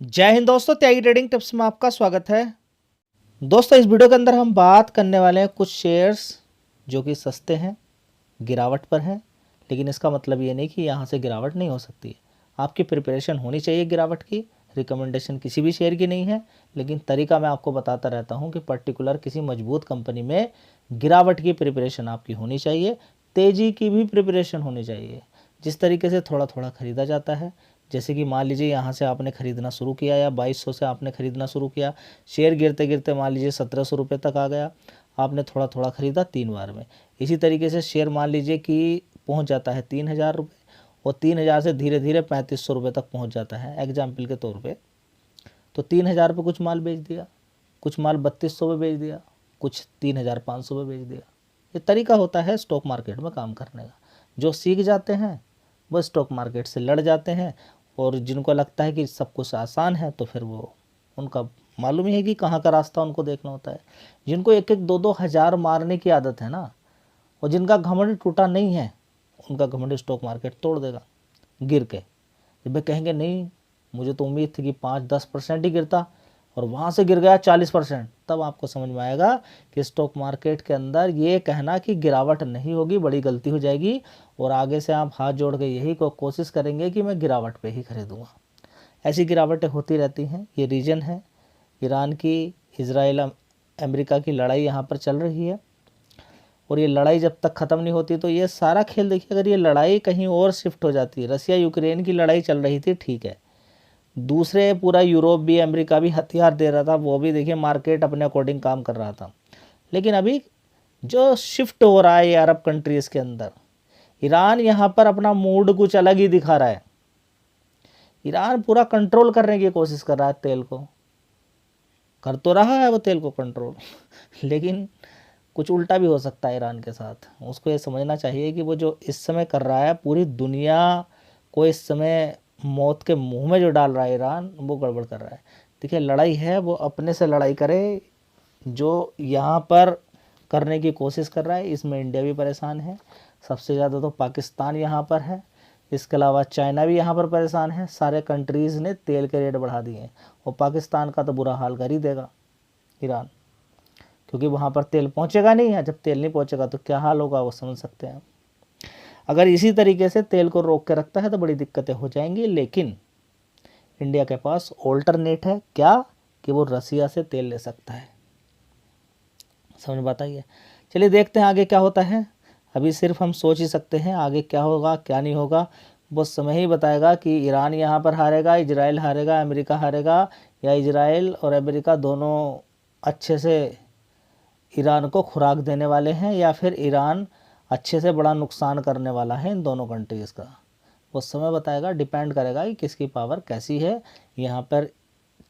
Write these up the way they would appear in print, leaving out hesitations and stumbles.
जय हिंद दोस्तों, त्यागी trading tips में आपका स्वागत है। दोस्तों, इस वीडियो के अंदर हम बात करने वाले हैं कुछ शेयर्स जो कि सस्ते हैं, गिरावट पर हैं, लेकिन इसका मतलब ये नहीं कि यहाँ से गिरावट नहीं हो सकती है। आपकी प्रिपरेशन होनी चाहिए गिरावट की। रिकमेंडेशन किसी भी शेयर की नहीं है, लेकिन तरीका मैं आपको बताता रहता हूँ कि पर्टिकुलर किसी मजबूत कंपनी में गिरावट की प्रिपरेशन आपकी होनी चाहिए, तेज़ी की भी प्रिपरेशन होनी चाहिए। जिस तरीके से थोड़ा थोड़ा ख़रीदा जाता है, जैसे कि मान लीजिए यहाँ से आपने ख़रीदना शुरू किया या 2200 से आपने ख़रीदना शुरू किया, शेयर गिरते गिरते मान लीजिए 1700 रुपये तक आ गया, आपने थोड़ा थोड़ा ख़रीदा 3 बार में। इसी तरीके से शेयर मान लीजिए कि पहुँच जाता है 3000 रुपये, और 3000 से धीरे धीरे 3500 रुपये तक पहुँच जाता है एग्जाम्पल के तौर पर। तो 3000 पे कुछ माल बेच दिया, कुछ माल 3200 पे बेच दिया, कुछ 3500 पे बेच दिया। ये तरीका होता है स्टॉक मार्केट में काम करने का। जो सीख जाते हैं वो स्टॉक मार्केट से लड़ जाते हैं, और जिनको लगता है कि सब कुछ आसान है तो फिर वो उनका मालूम ही है कि कहाँ का रास्ता उनको देखना होता है। जिनको एक एक दो दो हज़ार मारने की आदत है ना, और जिनका घमंड टूटा नहीं है, उनका घमंड स्टॉक मार्केट तोड़ देगा गिर के। जब वे कहेंगे नहीं, मुझे तो उम्मीद थी कि 5-10% ही गिरता और वहाँ से गिर गया 40%, तब आपको समझ में आएगा कि स्टॉक मार्केट के अंदर ये कहना कि गिरावट नहीं होगी बड़ी गलती हो जाएगी, और आगे से आप हाथ जोड़ के यही कोशिश करेंगे कि मैं गिरावट पे ही खरीदूँगा। ऐसी गिरावटें होती रहती हैं। ये रीजन है ईरान की, इजराइल अमेरिका की लड़ाई यहाँ पर चल रही है, और ये लड़ाई जब तक ख़त्म नहीं होती तो ये सारा खेल देखिए, अगर ये लड़ाई कहीं और शिफ्ट हो जाती है, रसिया यूक्रेन की लड़ाई चल रही थी ठीक है, दूसरे पूरा यूरोप भी अमेरिका भी हथियार दे रहा था, वो भी देखिए मार्केट अपने अकॉर्डिंग काम कर रहा था। लेकिन अभी जो शिफ्ट हो रहा है ये अरब कंट्रीज़ के अंदर, ईरान यहाँ पर अपना मूड कुछ अलग ही दिखा रहा है। ईरान पूरा कंट्रोल करने की कोशिश कर रहा है, तेल को कर तो रहा है वो तेल को कंट्रोल लेकिन कुछ उल्टा भी हो सकता है ईरान के साथ। उसको ये समझना चाहिए कि वो जो इस समय कर रहा है, पूरी दुनिया को इस समय मौत के मुंह में जो डाल रहा है ईरान, वो गड़बड़ कर रहा है। देखिए, लड़ाई है वो अपने से लड़ाई करे, जो यहाँ पर करने की कोशिश कर रहा है इसमें इंडिया भी परेशान है। सबसे ज़्यादा तो पाकिस्तान यहाँ पर है, इसके अलावा चाइना भी यहाँ पर परेशान है। सारे कंट्रीज़ ने तेल के रेट बढ़ा दिए हैं, और पाकिस्तान का तो बुरा हाल कर ही देगा ईरान, क्योंकि वहाँ पर तेल पहुँचेगा नहीं है। जब तेल नहीं पहुँचेगा तो क्या हाल होगा वो समझ सकते हैं। अगर इसी तरीके से तेल को रोक के रखता है तो बड़ी दिक्कतें हो जाएंगी, लेकिन इंडिया के पास ऑल्टरनेट है क्या, कि वो रसिया से तेल ले सकता है। समझ में आता ही है। चलिए देखते हैं आगे क्या होता है। अभी सिर्फ हम सोच ही सकते हैं, आगे क्या होगा क्या नहीं होगा वो समय ही बताएगा कि ईरान यहाँ पर हारेगा, इजराइल हारेगा, अमेरिका हारेगा, या इजराइल और अमेरिका दोनों अच्छे से ईरान को खुराक देने वाले हैं, या फिर ईरान अच्छे से बड़ा नुकसान करने वाला है इन दोनों कंट्रीज़ का। वो समय बताएगा, डिपेंड करेगा कि किसकी पावर कैसी है। यहाँ पर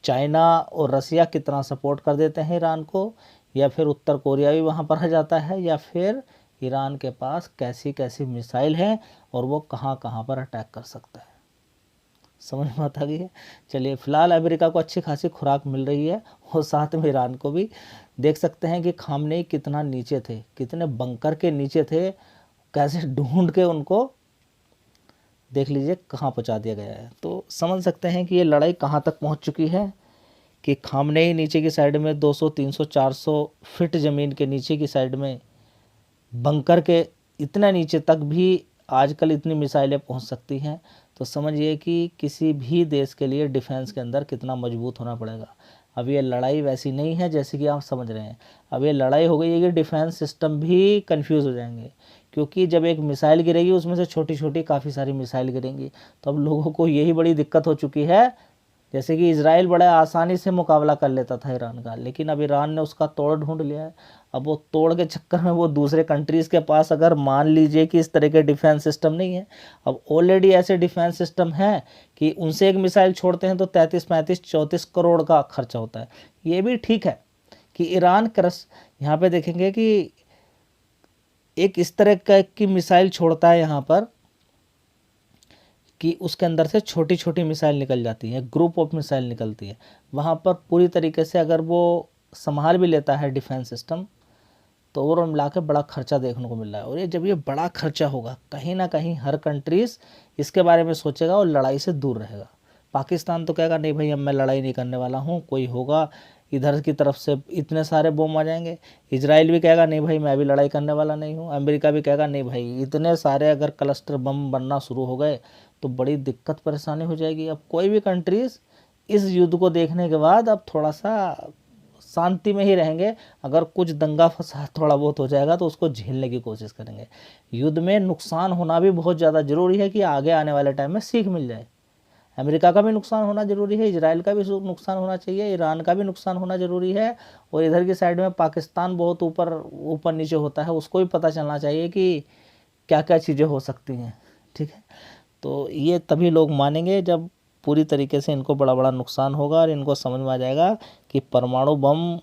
चाइना और रसिया कितना सपोर्ट कर देते हैं ईरान को, या फिर उत्तर कोरिया भी वहाँ पर आ जाता है, या फिर ईरान के पास कैसी कैसी मिसाइल है और वो कहाँ कहाँ पर अटैक कर सकता है। समझ में आता गई है। चलिए, फ़िलहाल अमेरिका को अच्छी खासी खुराक मिल रही है, और साथ में ईरान को भी। देख सकते हैं कि खामनेई कितना नीचे थे, कितने बंकर के नीचे थे, कैसे ढूंढ के उनको देख लीजिए कहाँ पहुँचा दिया गया है। तो समझ सकते हैं कि ये लड़ाई कहाँ तक पहुँच चुकी है, कि खामनेई नीचे की साइड में 200, 300, 400 फिट ज़मीन के नीचे की साइड में बंकर के इतना नीचे तक भी आजकल इतनी मिसाइलें पहुंच सकती हैं। तो समझिए कि किसी भी देश के लिए डिफेंस के अंदर कितना मजबूत होना पड़ेगा। अब ये लड़ाई वैसी नहीं है जैसे कि आप समझ रहे हैं। अब ये लड़ाई हो गई है कि डिफेंस सिस्टम भी कंफ्यूज हो जाएंगे, क्योंकि जब एक मिसाइल गिरेगी उसमें से छोटी छोटी काफ़ी सारी मिसाइल गिरेंगी। तो अब लोगों को यही बड़ी दिक्कत हो चुकी है। जैसे कि इजराइल बड़े आसानी से मुकाबला कर लेता था ईरान का, लेकिन अब ईरान ने उसका तोड़ ढूंढ लिया है। अब वो तोड़ के चक्कर में वो दूसरे कंट्रीज़ के पास अगर मान लीजिए कि इस तरह के डिफेंस सिस्टम नहीं है, अब ऑलरेडी ऐसे डिफेंस सिस्टम हैं कि उनसे एक मिसाइल छोड़ते हैं तो 33-35-34 करोड़ का खर्चा होता है। ये भी ठीक है कि ईरान क्रस यहाँ पे देखेंगे कि एक इस तरह की मिसाइल छोड़ता है यहाँ पर कि उसके अंदर से छोटी छोटी मिसाइल निकल जाती है, ग्रुप ऑफ मिसाइल निकलती है। वहाँ पर पूरी तरीके से अगर वो संभाल भी लेता है डिफेंस सिस्टम, तो ओवरऑल मिला के बड़ा खर्चा देखने को मिल रहा है। और ये जब ये बड़ा खर्चा होगा, कहीं ना कहीं हर कंट्रीज़ इसके बारे में सोचेगा और लड़ाई से दूर रहेगा। पाकिस्तान तो कहेगा नहीं भाई अब मैं लड़ाई नहीं करने वाला हूँ, कोई होगा इधर की तरफ से इतने सारे बम आ जाएंगे। इजराइल भी कहेगा नहीं भाई मैं भी लड़ाई करने वाला नहीं हूँ। अमेरिका भी कहेगा नहीं भाई इतने सारे अगर क्लस्टर बम बनना शुरू हो गए तो बड़ी दिक्कत परेशानी हो जाएगी। अब कोई भी कंट्रीज इस युद्ध को देखने के बाद अब थोड़ा सा शांति में ही रहेंगे। अगर कुछ दंगा फसाद थोड़ा बहुत हो जाएगा तो उसको झेलने की कोशिश करेंगे। युद्ध में नुकसान होना भी बहुत ज़्यादा ज़रूरी है कि आगे आने वाले टाइम में सीख मिल जाए। अमेरिका का भी नुकसान होना ज़रूरी है, इजराइल का भी नुकसान होना चाहिए, ईरान का भी नुकसान होना ज़रूरी है, और इधर की साइड में पाकिस्तान बहुत ऊपर नीचे होता है, उसको भी पता चलना चाहिए कि क्या क्या चीज़ें हो सकती हैं। ठीक है, तो ये तभी लोग मानेंगे जब पूरी तरीके से इनको बड़ा बड़ा नुकसान होगा और इनको समझ में आ जाएगा कि परमाणु बम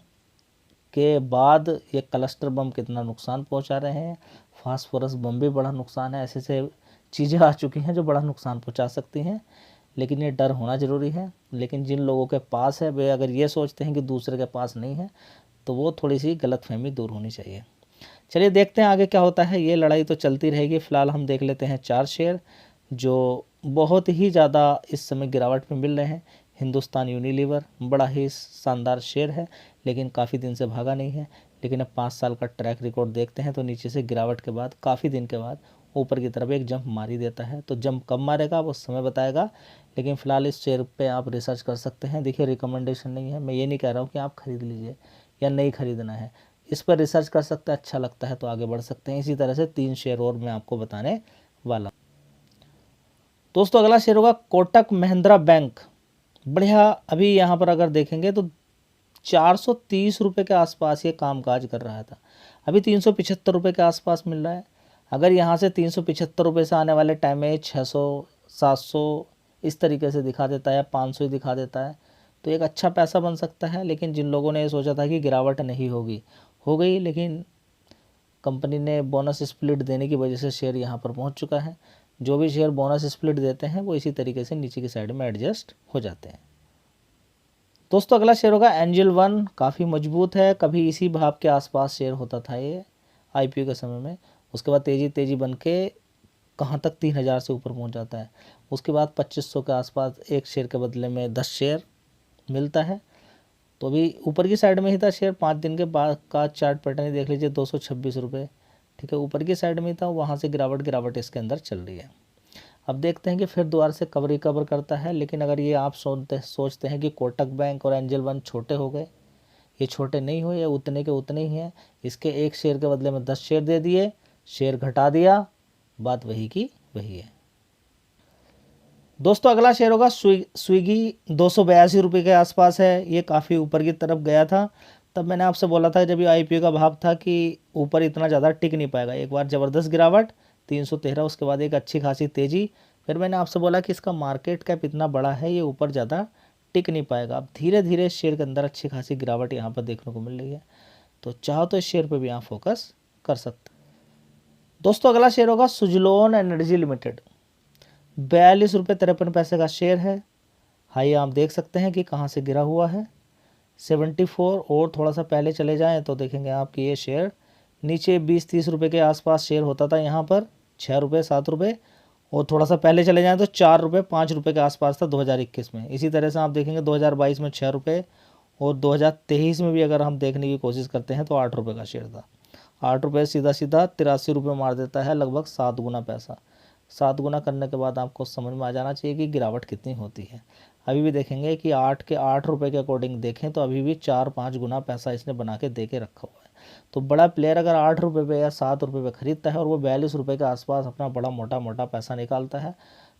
के बाद ये क्लस्टर बम कितना नुकसान पहुंचा रहे हैं। फास्फोरस बम भी बड़ा नुकसान है, ऐसे ऐसे चीज़ें आ चुकी हैं जो बड़ा नुकसान पहुंचा सकती हैं। लेकिन ये डर होना ज़रूरी है। लेकिन जिन लोगों के पास है वे अगर ये सोचते हैं कि दूसरे के पास नहीं है तो वो थोड़ी सी गलतफहमी दूर होनी चाहिए। चलिए देखते हैं आगे क्या होता है। ये लड़ाई तो चलती रहेगी। फ़िलहाल हम देख लेते हैं 4 शेयर जो बहुत ही ज़्यादा इस समय गिरावट में मिल रहे हैं। हिंदुस्तान यूनिलीवर बड़ा ही शानदार शेयर है लेकिन काफ़ी दिन से भागा नहीं है। लेकिन अब 5 साल का ट्रैक रिकॉर्ड देखते हैं तो नीचे से गिरावट के बाद काफ़ी दिन के बाद ऊपर की तरफ एक जंप मार ही देता है। तो जंप कब मारेगा वो समय बताएगा। लेकिन फ़िलहाल इस शेयर पे आप रिसर्च कर सकते हैं। देखिए रिकमेंडेशन नहीं है, मैं ये नहीं कह रहा हूँ कि आप खरीद लीजिए या नहीं खरीदना है। इस पर रिसर्च कर सकते हैं, अच्छा लगता है तो आगे बढ़ सकते हैं। इसी तरह से 3 शेयर और मैं आपको बताने वाला। दोस्तों अगला शेयर होगा कोटक महिंद्रा बैंक। बढ़िया, अभी यहाँ पर अगर देखेंगे तो 430 रुपये के आसपास ये कामकाज कर रहा था, अभी 375 रुपये के आसपास मिल रहा है। अगर यहाँ से 375 रुपये से आने वाले टाइम में 600 700 इस तरीके से दिखा देता है, 500 ही दिखा देता है तो एक अच्छा पैसा बन सकता है। लेकिन जिन लोगों ने ये सोचा था कि गिरावट नहीं होगी, हो गई, लेकिन कंपनी ने बोनस स्प्लिट देने की वजह से शेयर यहाँ पर पहुँच चुका है। जो भी शेयर बोनस स्प्लिट देते हैं वो इसी तरीके से नीचे की साइड में एडजस्ट हो जाते हैं। दोस्तों अगला शेयर होगा एंजल वन। काफ़ी मजबूत है, कभी इसी भाव के आसपास शेयर होता था ये आईपीओ के समय में। उसके बाद तेज़ी बन के कहाँ तक 3000 से ऊपर पहुंच जाता है। उसके बाद 2500 के आसपास एक शेयर के बदले में 10 शेयर मिलता है। तो अभी ऊपर की साइड में ही था शेयर। 5 दिन के बाद का चार्ट पैटर्न ही देख लीजिए, 226 रुपये। ठीक है, ऊपर की साइड में ही था, वहाँ से गिरावट इसके अंदर चल रही है। अब देखते हैं कि फिर दोबारा से कब रिकवर करता है। लेकिन अगर ये आप सोचते हैं कि कोटक बैंक और एंजल वन छोटे हो गए, ये छोटे नहीं हुए, ये उतने के उतने ही हैं। इसके एक शेयर के बदले में 10 शेयर दे दिए, शेयर घटा दिया, बात वही की वही है। दोस्तों अगला शेयर होगा स्विगी। 282 रुपये के आसपास है। ये काफ़ी ऊपर की तरफ गया था। तब मैंने आपसे बोला था जब ये आईपीओ का भाव था कि ऊपर इतना ज़्यादा टिक नहीं पाएगा। एक बार ज़बरदस्त गिरावट 313, उसके बाद एक अच्छी खासी तेज़ी। फिर मैंने आपसे बोला कि इसका मार्केट कैप इतना बड़ा है, ये ऊपर ज़्यादा टिक नहीं पाएगा। अब धीरे धीरे शेयर के अंदर अच्छी खासी गिरावट यहाँ पर देखने को मिल रही है, तो चाहो तो इस शेयर पर भी आप फोकस कर सकते। दोस्तों अगला शेयर होगा सुजलोन एनर्जी लिमिटेड। 42 रुपये 53 पैसे का शेयर है। हाई आप देख सकते हैं कि कहाँ से गिरा हुआ है, 74। और थोड़ा सा पहले चले जाएं तो देखेंगे आप कि ये शेयर नीचे 20-30 रुपये के आसपास शेयर होता था, यहाँ पर 6 रुपये 7 रुपये। और थोड़ा सा पहले चले जाएं तो 4 रुपये 5 रुपये के आसपास था 2021 में। इसी तरह से आप देखेंगे 2022 में 6 रुपये, और 2023 में भी अगर हम देखने की कोशिश करते हैं तो 8 रुपये का शेयर था। 8 रुपये सीधा 83 रुपये मार देता है, लगभग 7 गुना पैसा। 7 गुना करने के बाद आपको समझ में आ जाना चाहिए कि गिरावट कितनी होती है। अभी भी देखेंगे कि 8 रुपये के अकॉर्डिंग देखें तो अभी भी 4-5 गुना पैसा इसने बना के दे के रखा हुआ है। तो बड़ा प्लेयर अगर 8 रुपये पे या 7 रुपये पे खरीदता है और वो 42 रुपये के आसपास अपना बड़ा मोटा पैसा निकालता है,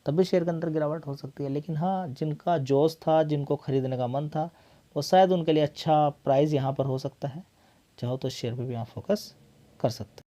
तब भी शेयर के अंदर गिरावट हो सकती है। लेकिन हाँ, जिनका जोश था, जिनको खरीदने का मन था, वो शायद उनके लिए अच्छा प्राइस यहाँ पर हो सकता है। चाहो तो शेयर पर भी आप फोकस कर सकते हैं।